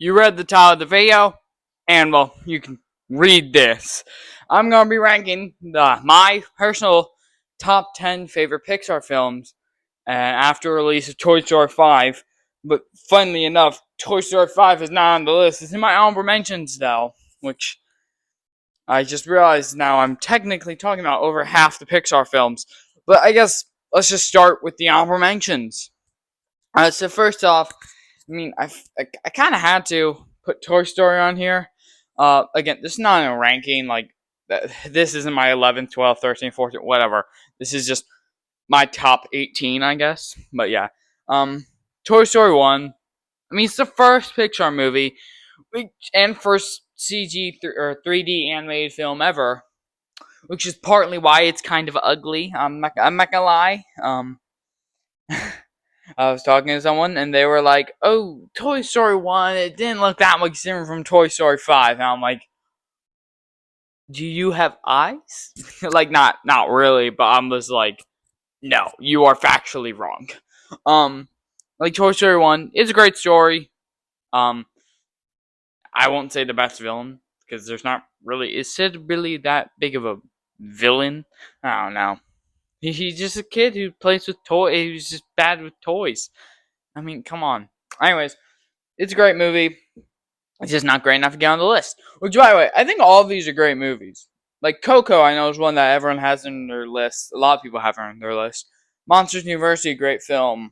You read the title of the video, and well, you can read this. I'm gonna be ranking my personal top 10 favorite Pixar films, and after release of Toy Story 5. But funnily enough, Toy Story 5 is not on the list. It's in my honorable mentions though, which I just realized now I'm technically talking about over half the Pixar films. But I guess let's just start with the honorable mentions. So first off, I kind of had to put Toy Story on here. Again, this is not a ranking. Like, this isn't my 11th, 12th, 13th, 14th, whatever. This is just my top 18, I guess. But yeah. Toy Story 1. It's the first Pixar movie and first CG or 3D animated film ever, which is partly why it's kind of ugly. I'm not gonna lie. I was talking to someone and they were like, "Oh, Toy Story 1, it didn't look that much different from Toy Story 5." And I'm like, "Do you have eyes?" Like, not really, but I'm just like, "No, you are factually wrong." Um, like Toy Story 1, it's a great story. Um, I won't say the best villain because there's not really, is Sid really that big of a villain? I don't know. He's just a kid who plays with toys. He's just bad with toys. Come on. Anyways, it's a great movie. It's just not great enough to get on the list. Which, by the way, I think all of these are great movies. Like Coco, I know is one that everyone has on their list. A lot of people have it on their list. Monsters University, great film.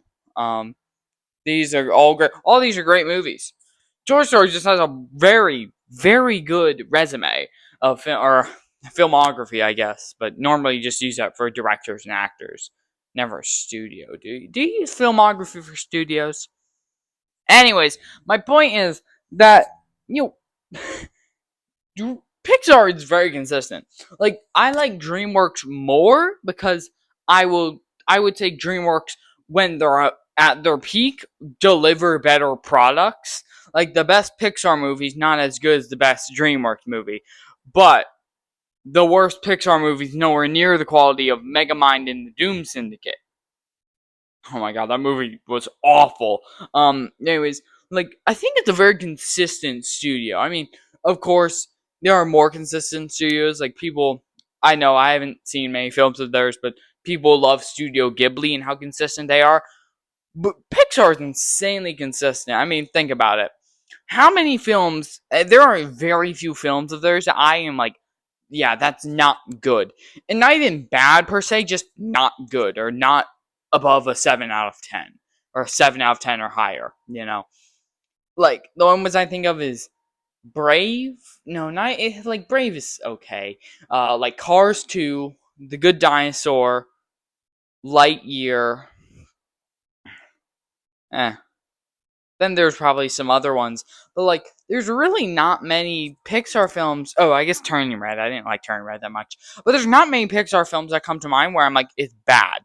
These are all great. All these are great movies. Toy Story just has a very, very good resume of or filmography, I guess. But normally you just use that for directors and actors, never a studio. Do you use filmography for studios? Anyways, my point is that you know, Pixar is very consistent. Like, I like DreamWorks more because I would say DreamWorks, when they're at their peak, deliver better products. Like, the best Pixar movie is not as good as the best DreamWorks movie, but the worst Pixar movie is nowhere near the quality of Megamind and the Doom Syndicate. Oh my god, that movie was awful. Anyways, like, I think it's a very consistent studio. Of course, there are more consistent studios. Like, people, I know I haven't seen many films of theirs, but people love Studio Ghibli and how consistent they are. But Pixar is insanely consistent. Think about it. How many films? There are very few films of theirs that I am like, yeah, that's not good. And not even bad per se, just not good or not above a 7 out of 10 or a 7 out of 10 or higher. Like, the one I think of is Brave. No, not like Brave is okay. Like Cars 2, The Good Dinosaur, Lightyear. Eh. Then there's probably some other ones. But, like, there's really not many Pixar films. Oh, I guess Turning Red. I didn't like Turning Red that much. But there's not many Pixar films that come to mind where I'm like, it's bad.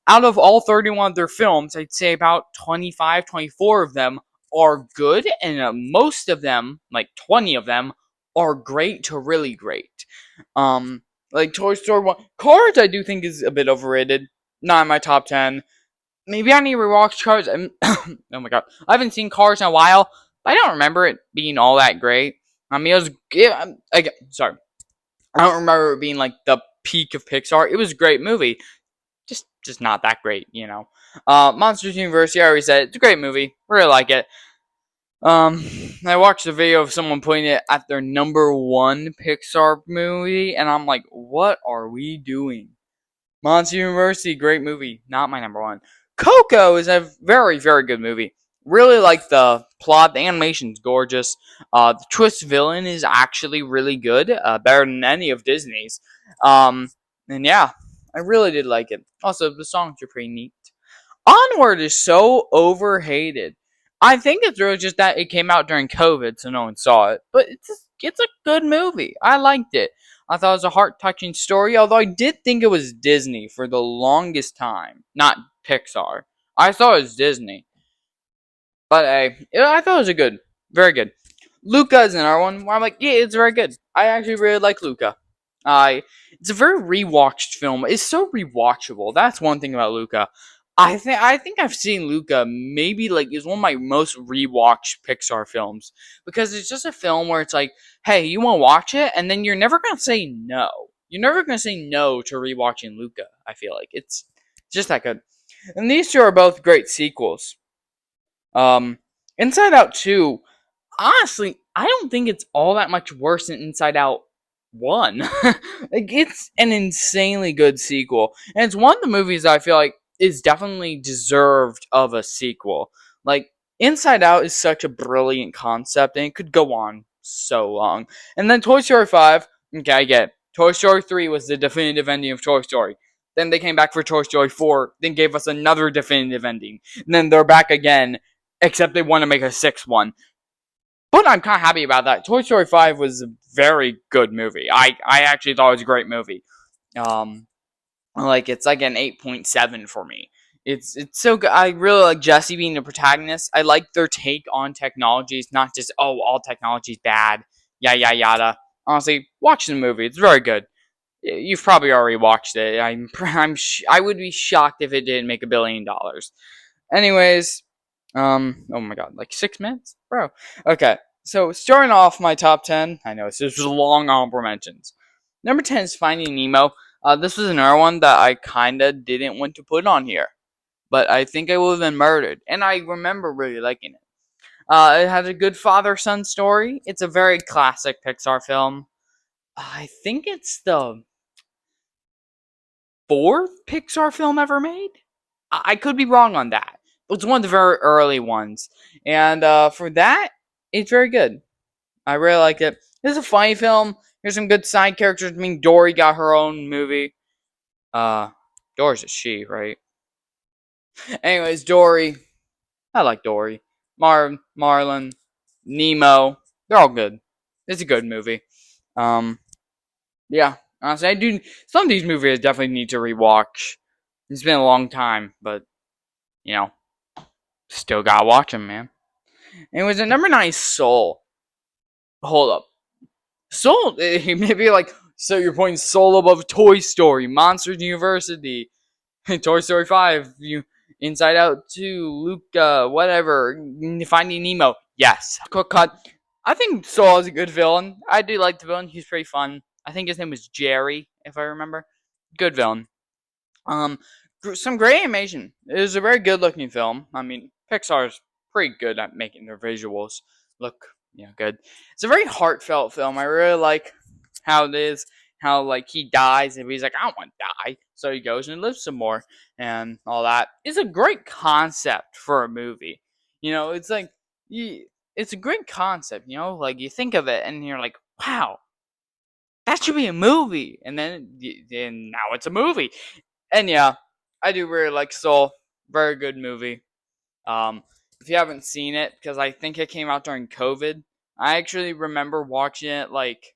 Out of all 31 of their films, I'd say about 25, 24 of them are good. And most of them, like 20 of them, are great to really great. Like Toy Story 1. Cars, I do think, is a bit overrated. Not in my top 10. Maybe I need to rewatch Cars. Oh my god, I haven't seen Cars in a while, but I don't remember it being all that great. It was. Again, sorry, I don't remember it being like the peak of Pixar. It was a great movie, just not that great. Monsters University. I already said it's a great movie. Really like it. I watched a video of someone putting it at their number one Pixar movie, and I'm like, what are we doing? Monsters University, great movie. Not my number one. Coco is a very, very good movie. Really like the plot. The animation's gorgeous. The twist villain is actually really good. Better than any of Disney's. And yeah, I really did like it. Also, the songs are pretty neat. Onward is so overhated. I think it's really just that it came out during COVID, so no one saw it. But it's a good movie. I liked it. I thought it was a heart-touching story, although I did think it was Disney for the longest time, not Pixar. I thought it was Disney. But I thought it was very good. Luca is another one where I'm like, yeah, it's very good. I actually really like Luca. It's a very rewatched film. It's so rewatchable. That's one thing about Luca. I think I've seen Luca. Maybe like it's one of my most rewatched Pixar films because it's just a film where it's like, hey, you want to watch it, and then you're never gonna say no. You're never gonna say no to rewatching Luca. I feel like it's just that good. And these two are both great sequels. Um, Inside Out 2, honestly, I don't think it's all that much worse than Inside Out 1. Like, it's an insanely good sequel. And it's one of the movies that I feel like is definitely deserved of a sequel. Like, Inside Out is such a brilliant concept, and it could go on so long. And then Toy Story 5, okay, I get it. Toy Story 3 was the definitive ending of Toy Story. Then they came back for Toy Story 4, then gave us another definitive ending. And then they're back again, except they want to make a sixth one. But I'm kind of happy about that. Toy Story 5 was a very good movie. I actually thought it was a great movie. Um, like it's like an 8.7 for me. It's so good. I really like Jesse being the protagonist. I like their take on technology. It's not just all technology is bad. Yada yada. Honestly, watch the movie. It's very good. You've probably already watched it. I would be shocked if it didn't make $1 billion. Anyways, oh my god, like 6 minutes, bro. Okay, so starting off my top 10. I know this is long honorable mentions. Number 10 is Finding Nemo. This was another one that I kinda didn't want to put on here, but I think I would have been murdered, and I remember really liking it. It has a good father-son story. It's a very classic Pixar film. I think it's the fourth Pixar film ever made. I could be wrong on that. It's one of the very early ones, and for that, it's very good. I really liked it. This is a funny film. There's some good side characters. I mean, Dory got her own movie. Uh, Dory's a she, right? Anyways, Dory. I like Dory. Marlin, Nemo. They're all good. It's a good movie. Um, yeah. Honestly, I do. Some of these movies I definitely need to rewatch. It's been a long time, but you know, still gotta watch them, man. Anyways, at number 9, Soul. Hold up. Soul, maybe like, so you're putting Soul above Toy Story, Monsters University, Toy Story 5, Inside Out 2, Luca, whatever, Finding Nemo. Yes. Quick cut. I think Soul is a good villain. I do like the villain. He's pretty fun. I think his name was Jerry, if I remember. Good villain. Um, some great animation. It was a very good looking film. I mean, Pixar's pretty good at making their visuals look, good. It's a very heartfelt film. I really like how it is. How like he dies and he's like, I don't want to die, so he goes and lives some more and all that. It's a great concept for a movie. It's like it's a great concept. Like you think of it and you're like, wow, that should be a movie, and then now it's a movie. And yeah, I do really like Soul. Very good movie. If you haven't seen it, because I think it came out during COVID, I actually remember watching it like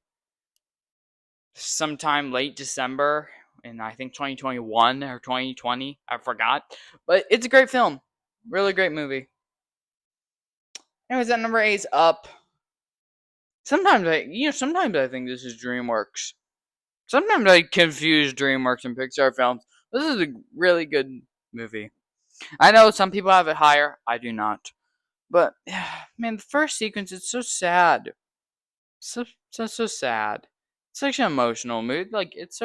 sometime late December in I think 2021 or 2020. I forgot, but it's a great film. Really great movie. Anyways, at number 8 is Up. Sometimes I think this is DreamWorks. Sometimes I confuse DreamWorks and Pixar films. This is a really good movie. I know some people have it higher. I do not. But man, the first sequence is so sad. So sad. It's such an emotional mood. Like it's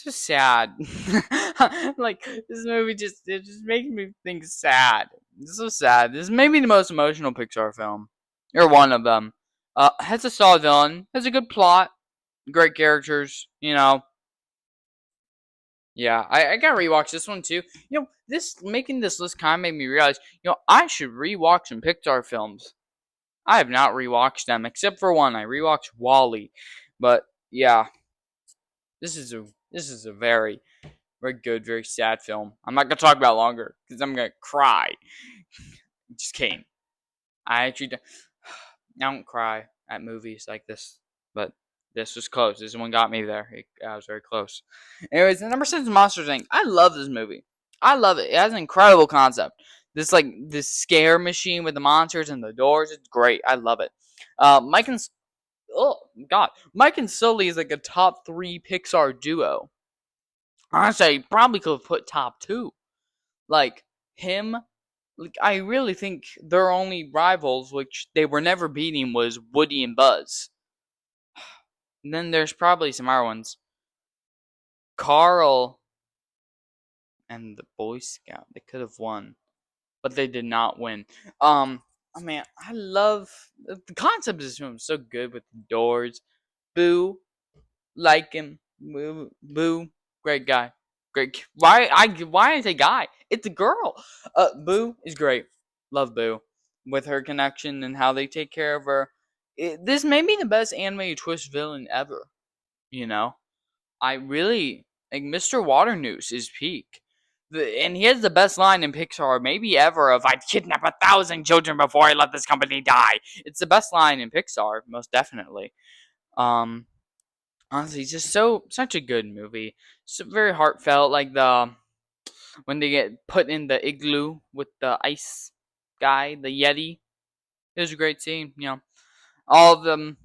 just sad. Like this movie just makes me think sad. It's so sad. This is maybe the most emotional Pixar film. Or one of them. Has a solid villain, has a good plot, great characters. Yeah, I gotta rewatch this one too. This making this list kind of made me realize, I should rewatch some Pixar films. I have not rewatched them except for one. I rewatched Wall-E, but yeah, this is a very very good, very sad film. I'm not gonna talk about it longer because I'm gonna cry. Just kidding. I actually I don't cry at movies like this, but this was close. This one got me there. I was very close. Anyways, the number 6 is Monsters Inc. I love this movie. I love it. It has an incredible concept. This scare machine with the monsters and the doors. It's great. I love it. Mike and oh god, Mike and Sully is like a top 3 Pixar duo. Honestly, I probably could have put top 2. Like him, like I really think their only rivals, which they were never beating, was Woody and Buzz. And then there's probably some other ones. Carl and the Boy Scout. They could have won, but they did not win. I mean, I love the concept of this film. Is so good with the doors. Boo, like him. Boo, Boo, great guy. Great. Why I say guy? It's a girl. Boo is great. Love Boo with her connection and how they take care of her. This may be the best animated twist villain ever. You know, I really like Mr. Waternoose is peak. And he has the best line in Pixar, maybe ever, of "I'd kidnap 1,000 children before I let this company die." It's the best line in Pixar, most definitely. Um, Honestly, it's just such a good movie. So very heartfelt, like the when they get put in the igloo with the ice guy, the Yeti. It was a great scene. All of them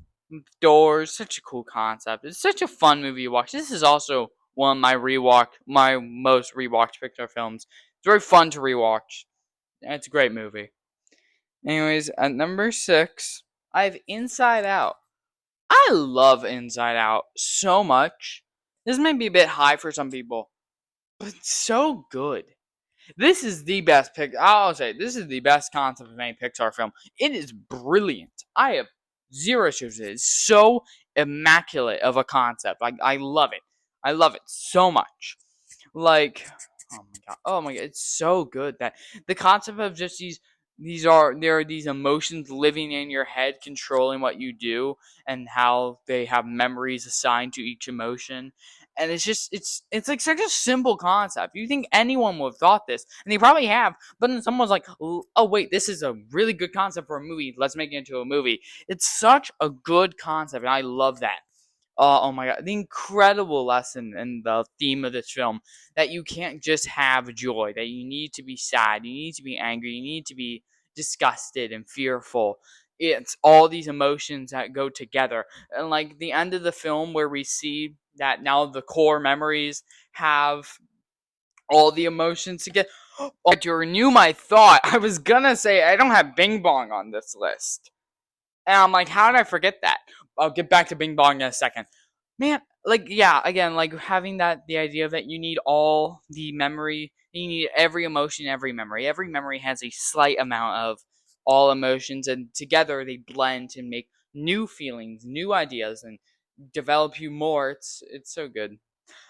doors, such a cool concept. It's such a fun movie to watch. This is also one of my most rewatched Pixar films. It's very fun to rewatch. It's a great movie. Anyways, at number 6, I have Inside Out. I love Inside Out so much. This may be a bit high for some people, but it's so good. This is the best I'll say this is the best concept of any Pixar film. It is brilliant. I have zero issues with it. It's so immaculate of a concept. I love it. I love it so much. Like, oh my god, it's so good that the concept of just there are these emotions living in your head controlling what you do and how they have memories assigned to each emotion. And it's like such a simple concept. You think anyone would have thought this, and they probably have, but then someone's like, oh wait, this is a really good concept for a movie, let's make it into a movie. It's such a good concept and I love that. Oh my god, the incredible lesson and the theme of this film that you can't just have joy, that you need to be sad, you need to be angry, you need to be disgusted and fearful. It's all these emotions that go together. And like the end of the film where we see that now the core memories have all the emotions together. Oh, to renew my thought, I was gonna say I don't have Bing Bong on this list. And I'm like, how did I forget that? I'll get back to Bing Bong in a second. Man, like, yeah, again, like having the idea that you need all the memory, you need every emotion, every memory. Every memory has a slight amount of all emotions, and together they blend and make new feelings, new ideas, and develop you more. It's so good.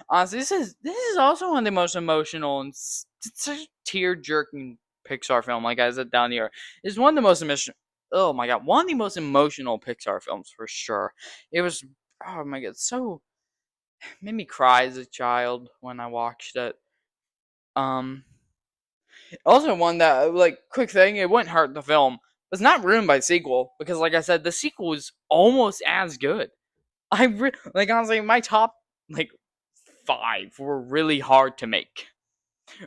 Honestly, this is also one of the most emotional and it's such a tear jerking Pixar film. Like I said down here, it's one of the most emotional. Oh my god, one of the most emotional Pixar films for sure. It was oh my god, so made me cry as a child when I watched it. Um, Also one that like quick thing, it wouldn't hurt the film. It's not ruined by the sequel because, like I said, the sequel is almost as good. Like honestly, my top like 5 were really hard to make.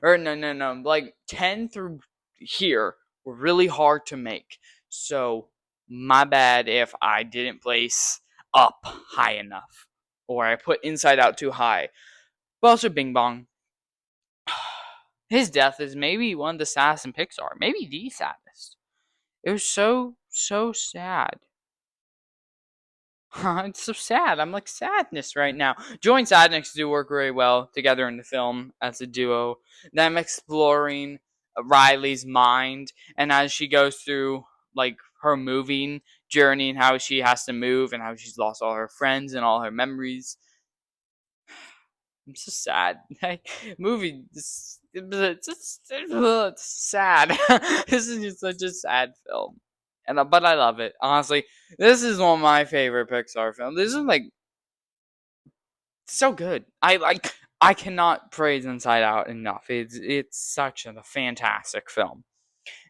Or no, like 10 through here were really hard to make. So my bad if I didn't place up high enough, or I put Inside Out too high. But also Bing Bong. His death is maybe one of the saddest in Pixar, maybe the saddest. It was so sad. It's so sad. I'm like sadness right now. Joy and sadness do work very well together in the film as a duo. Them exploring Riley's mind and as she goes through like her moving journey and how she has to move and how she's lost all her friends and all her memories. I'm so sad. Like, movie, it's sad. This is just such a sad film, and but I love it. Honestly, this is one of my favorite Pixar films. This is like so good. I cannot praise Inside Out enough. It's such a fantastic film.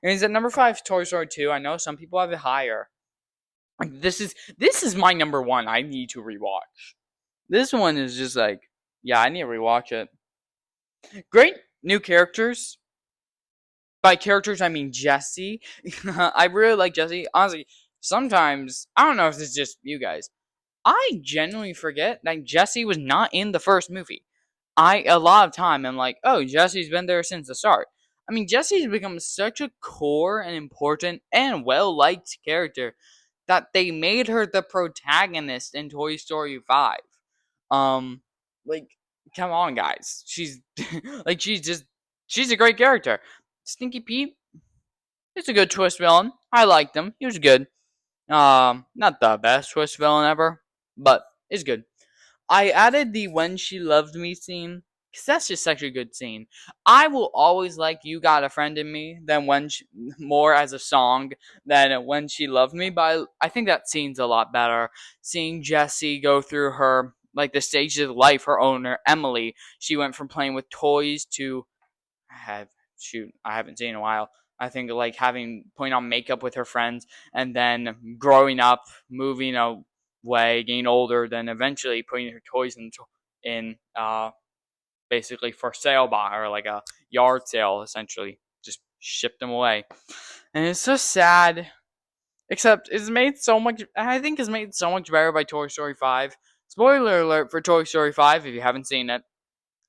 And is at number 5, Toy Story 2. I know some people have it higher. Like this is my number 1. I need to rewatch. This one is just like, yeah, I need to rewatch it. Great new characters. By characters, I mean Jesse. I really like Jesse. Honestly, sometimes, I don't know if it's just you guys, I genuinely forget that Jesse was not in the first movie. A lot of time, I'm like, oh, Jesse's been there since the start. I mean, Jesse's become such a core and important and well liked character that they made her the protagonist in Toy Story 5. Um, like, come on, guys. She's like, she's a great character. Stinky Pete is a good twist villain. I liked him. He was good. Not the best twist villain ever, but it's good. I added the "When She Loved Me" scene because that's just such a good scene. I will always like "You Got a Friend in Me" than more as a song than "When She Loved Me," but I think that scene's a lot better. Seeing Jessie go through her like the stages of life, her owner Emily, she went from playing with toys to have I haven't seen in a while. I think like putting on makeup with her friends and then growing up, moving away, getting older, then eventually putting her toys in basically for sale by or like a yard sale essentially. Just ship them away. And it's so sad. Except it's made so much I think it's made so much better by Toy Story 5. Spoiler alert for Toy Story 5 if you haven't seen it.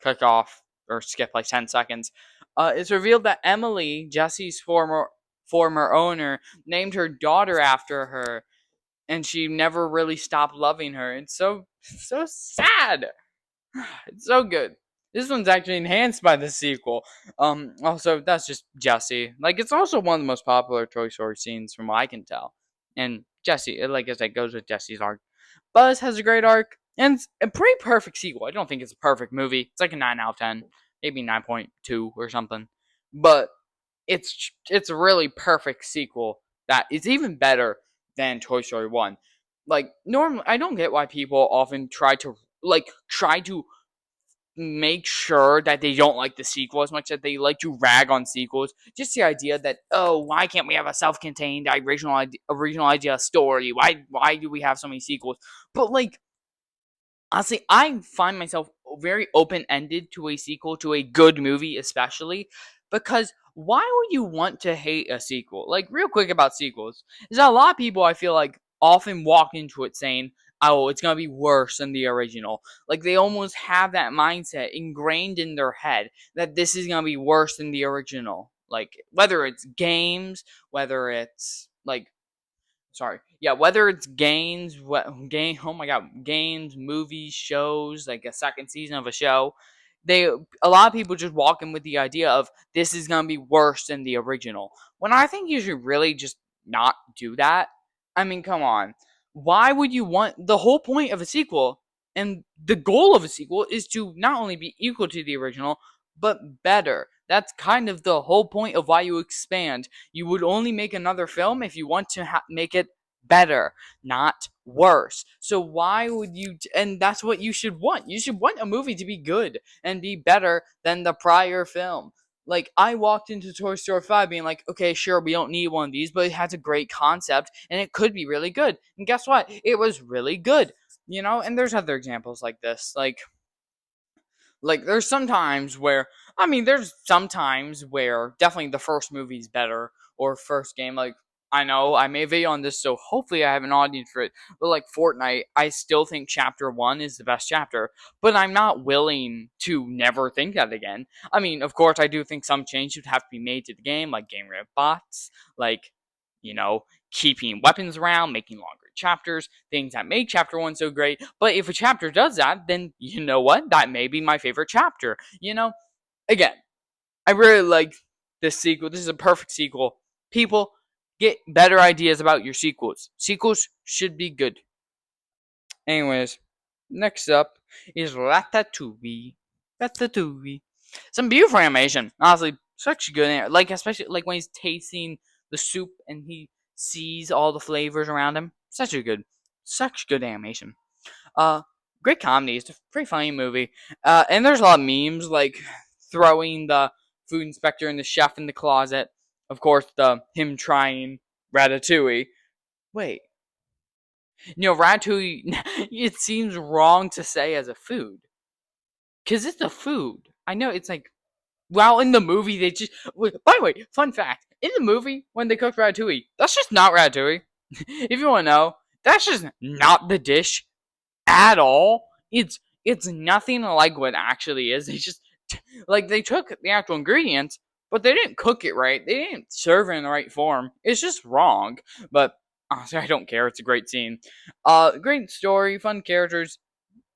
Click off or skip like 10 seconds. It's revealed that Emily, Jesse's former owner, named her daughter after her, and she never really stopped loving her. It's so sad. It's so good. This one's actually enhanced by the sequel. Also that's just Jesse. Like it's also one of the most popular Toy Story scenes from what I can tell. And Jesse, like I said, goes with Jesse's arc. Buzz has a great arc, and it's a pretty perfect sequel. I don't think it's a perfect movie. It's like a 9 out of 10, maybe 9.2 or something. But it's a really perfect sequel that is even better than Toy Story 1. Like normally I don't get why people often try to make sure that they don't like the sequel as much as they like to rag on sequels. Just the idea that why can't we have a self-contained original idea story? Why do we have so many sequels? But like honestly, I find myself very open-ended to a sequel to a good movie, especially because why would you want to hate a sequel? Like real quick about sequels, is that a lot of people I feel like often walk into it saying, "Oh, it's gonna be worse than the original." Like they almost have that mindset ingrained in their head that this is gonna be worse than the original. Like whether it's games, whether it's like sorry, yeah, whether it's oh my god, games, movies, shows, like a second season of a show, a lot of people just walk in with the idea of this is gonna be worse than the original. When I think you should really just not do that. I mean, come on, why would you want the whole point of a sequel and the goal of a sequel is to not only be equal to the original but better. That's kind of the whole point of why you expand. You would only make another film if you want to make it better, not worse. So why would you? And that's what you should want. You should want a movie to be good and be better than the prior film. Like I walked into Toy Story 5 being like, okay, sure, we don't need one of these, but it has a great concept and it could be really good. And guess what? It was really good. And there's other examples like this. Like there's sometimes where definitely the first movie's better or first game. Like I know I made a video on this, so hopefully I have an audience for it. But like Fortnite, I still think Chapter 1 is the best chapter, but I'm not willing to never think that again. I mean, of course, I do think some changes would have to be made to the game, like getting rid of bots, like you know, keeping weapons around, making longer chapters, things that make chapter 1 so great. But if a chapter does that, then you know what? That may be my favorite chapter. Again, I really like this sequel. This is a perfect sequel. People, get better ideas about your sequels. Sequels should be good. Anyways, next up is Ratatouille. Ratatouille. Some beautiful animation. Honestly, such good. Like especially like when he's tasting the soup and he sees all the flavors around him. Such good animation. Uh, Great comedy. It's a pretty funny movie. And there's a lot of memes like throwing the food inspector and the chef in the closet. Of course, him trying ratatouille. Wait, ratatouille. It seems wrong to say as a food because it's a food. I know it's like. Well, in the movie, they just. By the way, fun fact: in the movie, when they cook ratatouille, that's just not ratatouille. If you want to know, that's just not the dish at all. It's nothing like what it actually is. They just they took the actual ingredients, but they didn't cook it right. They didn't serve it in the right form. It's just wrong. But honestly, I don't care. It's a great scene. Great story, fun characters.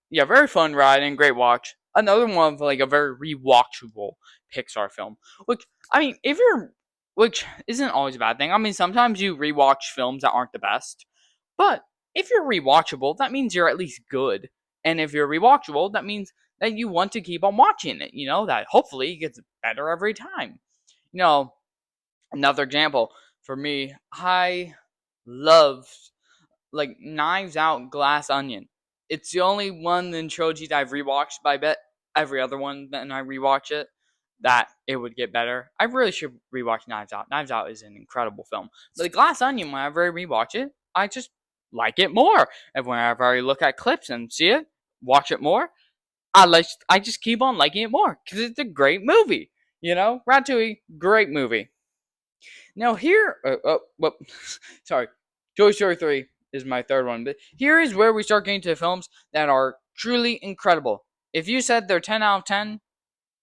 Yeah, very fun ride and great watch. Another one of like a very rewatchable Pixar film. Which I mean, if you're which isn't always a bad thing. I mean, sometimes you rewatch films that aren't the best, but if you're rewatchable, that means you're at least good. And if you're rewatchable, that means that you want to keep on watching it. That hopefully it gets better every time. You know, Another example for me, I love like Knives Out, Glass Onion. It's the only one in trilogy that I've rewatched, but I bet every other one that I rewatch it that it would get better. I really should rewatch Knives Out. Knives Out is an incredible film. But the Glass Onion, whenever I rewatch it, I just like it more. And whenever I look at clips and see it, watch it more, I just keep on liking it more because it's a great movie. Ratatouille, great movie. Now here, sorry, Toy Story 3 is my third one, but here is where we start getting to films that are truly incredible. If you said they're 10 out of 10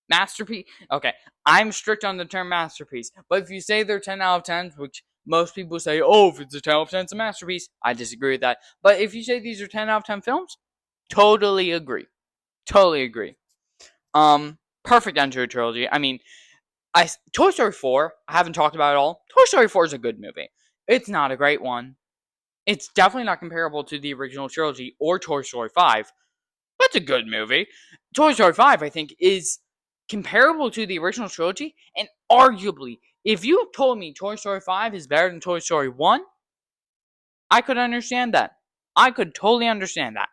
masterpiece, okay, I'm strict on the term masterpiece, but if you say they're 10 out of 10, which most people say, oh, if it's a 10 out of 10, it's a masterpiece, I disagree with that. But if you say these are 10 out of 10 films, totally agree. Totally agree. Perfect end to a trilogy. I mean, Toy Story 4, I haven't talked about it all. Toy Story 4 is a good movie. It's not a great one. It's definitely not comparable to the original trilogy or Toy Story 5, but it's a good movie. Toy Story 5, I think, is comparable to the original trilogy, and arguably, if you told me Toy Story 5 is better than Toy Story 1, I could understand that. I could totally understand that.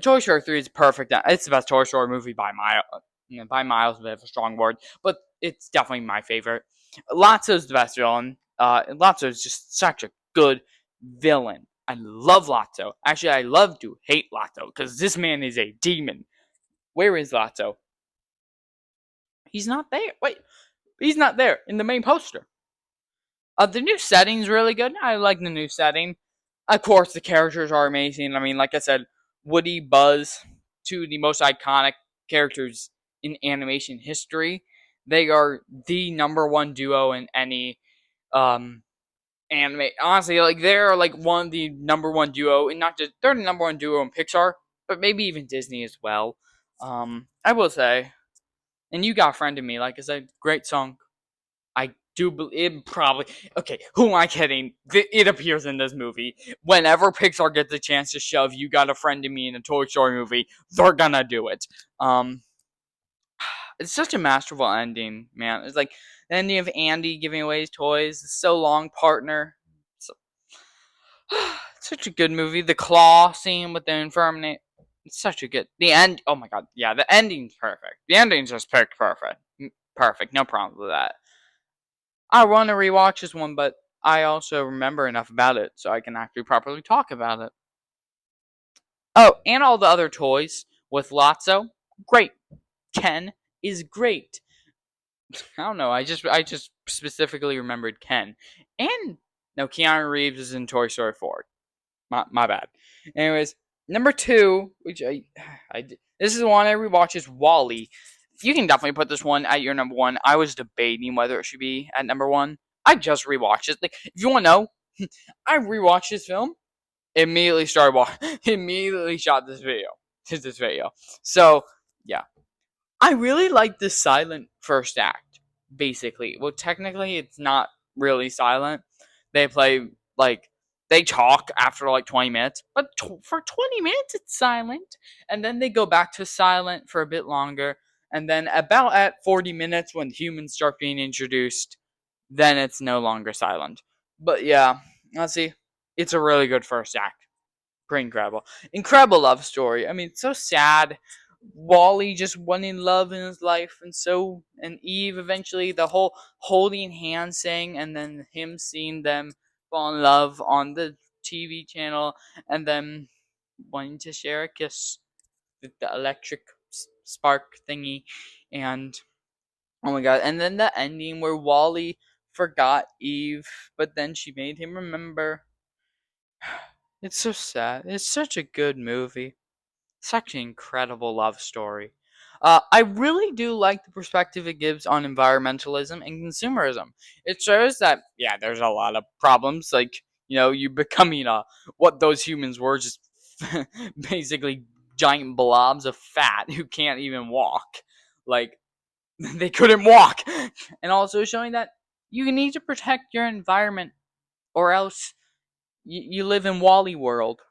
Toy Story 3 is perfect. It's the best Toy Story movie by mile. By miles, a bit of a strong word, but it's definitely my favorite. Lotso's the best villain. Lotso is just such a good villain. I love Lotso. Actually, I love to hate Lotso because this man is a demon. Where is Lotso? He's not there. Wait, he's not there in the main poster. The new setting's really good. I like the new setting. Of course, the characters are amazing. I mean, like I said, Woody, Buzz, two of the most iconic characters in animation history. They are the number one duo in any anime. Honestly, like they're like one of the number one duo, and not just they're the number one duo in Pixar, but maybe even Disney as well. I will say, and you got a friend of me. Like I said, great song. I do believe it probably. Okay, who am I kidding? It appears in this movie. Whenever Pixar gets a chance to shove "You Got a Friend in Me" in a Toy Story movie, they're gonna do it. It's such a masterful ending, man. It's like the ending of Andy giving away his toys, the So Long partner. So, such a good movie. The claw scene with the infirmary. It's such a good. The end. Oh my god. Yeah, the ending's perfect. The ending's just picked perfect. Perfect. No problem with that. I want to rewatch this one, but I also remember enough about it so I can actually properly talk about it. Oh, and all the other toys with Lotso. Great. Ken is great. I don't know. I just specifically remembered Ken, and no, Keanu Reeves is in Toy Story 4. My bad. Anyways, number two, which this is the one I rewatch, is Wall-E. You can definitely put this one at your number one. I was debating whether it should be at number one. I just rewatched it. Like, if you want to know, I rewatched this film. Immediately started watching. Immediately shot this video. Did this video. So yeah, I really like the silent first act, basically. Well, technically, it's not really silent. They play, like, they talk after, like, 20 minutes, but for 20 minutes, it's silent. And then they go back to silent for a bit longer. And then, about at 40 minutes, when humans start being introduced, then it's no longer silent. But yeah, let's see. It's a really good first act. Pretty incredible. Incredible love story. I mean, it's so sad. Wally just wanting love in his life, and Eve eventually, the whole holding hands thing, and then him seeing them fall in love on the TV channel, and then wanting to share a kiss with the electric spark thingy, and oh my god, and then the ending where Wally forgot Eve, but then she made him remember. It's so sad. It's such a good movie. Such an incredible love story. I really do like the perspective it gives on environmentalism and consumerism. It shows that, yeah, there's a lot of problems, like, you becoming what those humans were, just basically giant blobs of fat who can't even walk. Like, they couldn't walk. And also showing that you need to protect your environment, or else you live in Wally World.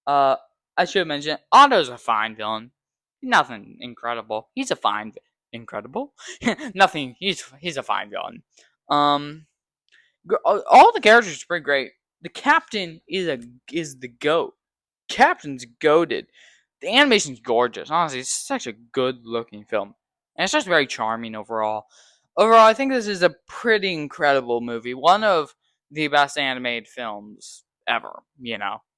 Uh, I should mention, Otto's a fine villain. Nothing incredible. He's a fine, incredible. Nothing. He's a fine villain. Um, all the characters are pretty great. The captain is the goat. Captain's goated. The animation's gorgeous. Honestly, it's such a good looking film. And it's just very charming overall. Overall, I think this is a pretty incredible movie. One of the best animated films ever,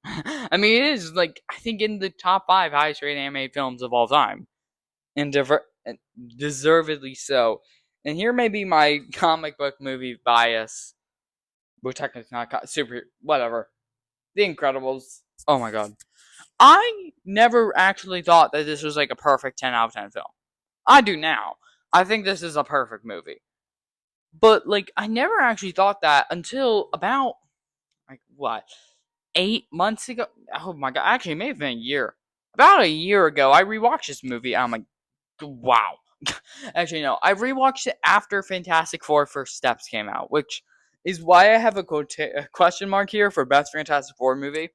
I mean, it is, like, I think in the top 5 highest rated animated films of all time. And deservedly so. And here may be my comic book movie bias, which technically is not super, whatever. The Incredibles. Oh my god. I never actually thought that this was like a perfect 10 out of 10 film. I do now. I think this is a perfect movie. But, like, I never actually thought that until about, like, what, 8 months ago? Oh my god. Actually, it may have been a year. About a year ago, I rewatched this movie. And I'm like, wow. Actually, no. I rewatched it after Fantastic Four First Steps came out, which is why I have a question mark here for best Fantastic Four movie.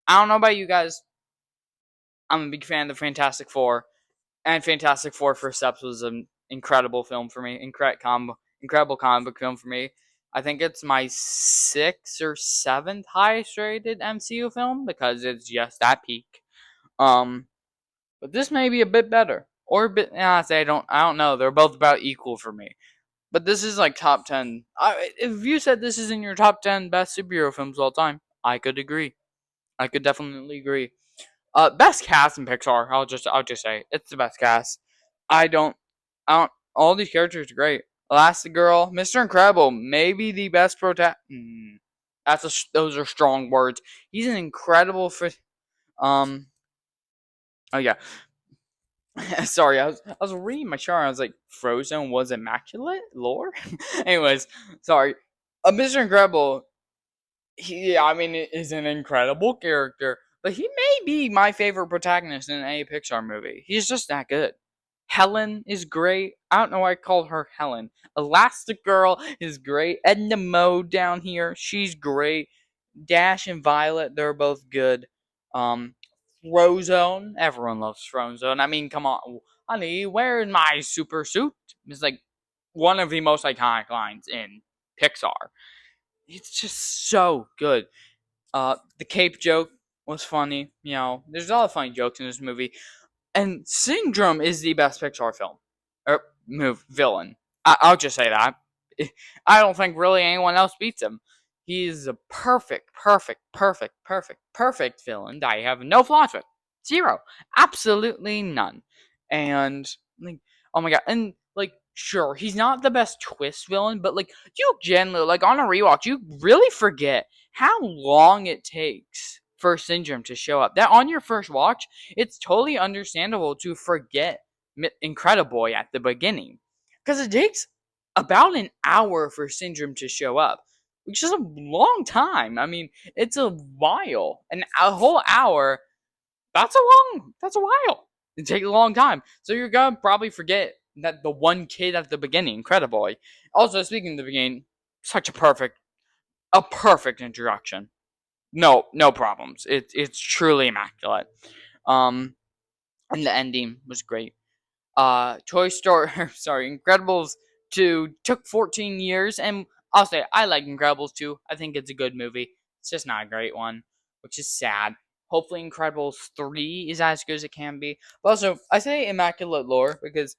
I don't know about you guys. I'm a big fan of Fantastic Four, and Fantastic Four First Steps was an incredible film for me. Incredible comic book film for me. I think it's my 6th or 7th highest rated MCU film because it's just at peak. Um, but this may be a bit better, or a bit. I don't know. They're both about equal for me. But this is like top 10. If you said this is in your top 10 best superhero films of all time, I could agree. I could definitely agree. Best cast in Pixar. I'll just say it's the best cast. I don't, I don't. All these characters are great. Elastigirl, Mr. Incredible, maybe the best those are strong words. He's an incredible um. Oh yeah. Sorry, I was reading my chart. And I was like, Frozen was immaculate lore. Anyways, sorry. Mr. Incredible, I mean, is an incredible character, but he may be my favorite protagonist in a Pixar movie. He's just that good. Helen is great. I don't know why I called her Helen. Elastic Girl is great. Edna Mode down here, she's great. Dash and Violet, they're both good. Um, Frozone, everyone loves Frozone. I mean, come on, honey, where's my super suit? It's like one of the most iconic lines in Pixar. It's just so good. The cape joke was funny. There's a lot of funny jokes in this movie. And Syndrome is the best Pixar film or villain. I'll just say that. I don't think really anyone else beats him. He's a perfect, perfect, perfect, perfect, perfect villain that I have no flaws with. Zero. Absolutely none. And, like, oh my god. And, like, sure, he's not the best twist villain, but, like, you generally, like, on a rewatch, you really forget how long it takes for Syndrome to show up. That on your first watch, it's totally understandable to forget Incrediboy at the beginning. Because it takes about an hour for Syndrome to show up, which is a long time. I mean, it's a while. A whole hour, that's a while. It takes a long time. So you're gonna probably forget that the one kid at the beginning, Incrediboy. Also, speaking of the beginning, such a perfect introduction. No problems. It's truly immaculate. Um, and the ending was great. Toy Story, sorry, Incredibles 2 took 14 years, and I'll say I like Incredibles 2. I think it's a good movie. It's just not a great one, which is sad. Hopefully, Incredibles 3 is as good as it can be. But also, I say immaculate lore because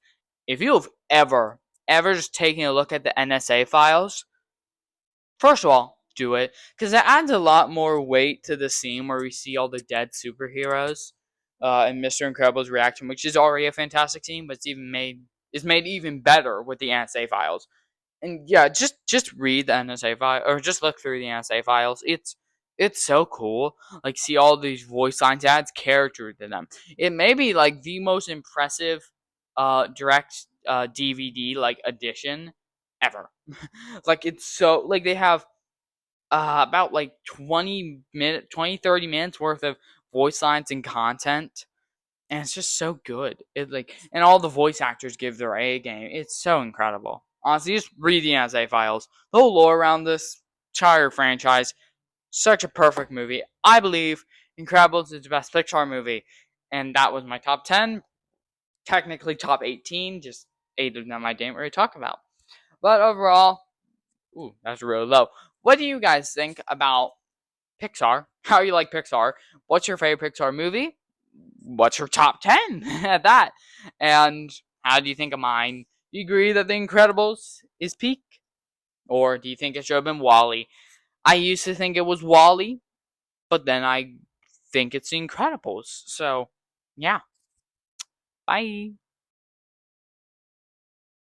if you've ever just taken a look at the NSA files, first of all, do it because it adds a lot more weight to the scene where we see all the dead superheroes, and Mr. Incredible's reaction, which is already a fantastic scene, but it's made even better with the NSA files. And yeah, just read the NSA file or just look through the NSA files. It's so cool. Like, see all these voice lines, adds character to them. It may be like the most impressive direct DVD like edition ever. Like it's so like they have about like 30 minutes worth of voice lines and content, and it's just so good. It like and all the voice actors give their A game. It's so incredible. Honestly, just read the NSA files. The whole lore around this entire franchise, such a perfect movie. I believe Incredibles is the best Pixar movie, and that was my top 10. Technically top 18, just 8 of them I didn't really talk about. But overall, ooh, that's really low. What do you guys think about Pixar? How you like Pixar? What's your favorite Pixar movie? What's your top 10 at that? And how do you think of mine? Do you agree that The Incredibles is peak? Or do you think it should have been Wally? I used to think it was Wally, but then I think it's The Incredibles. So, yeah. Bye.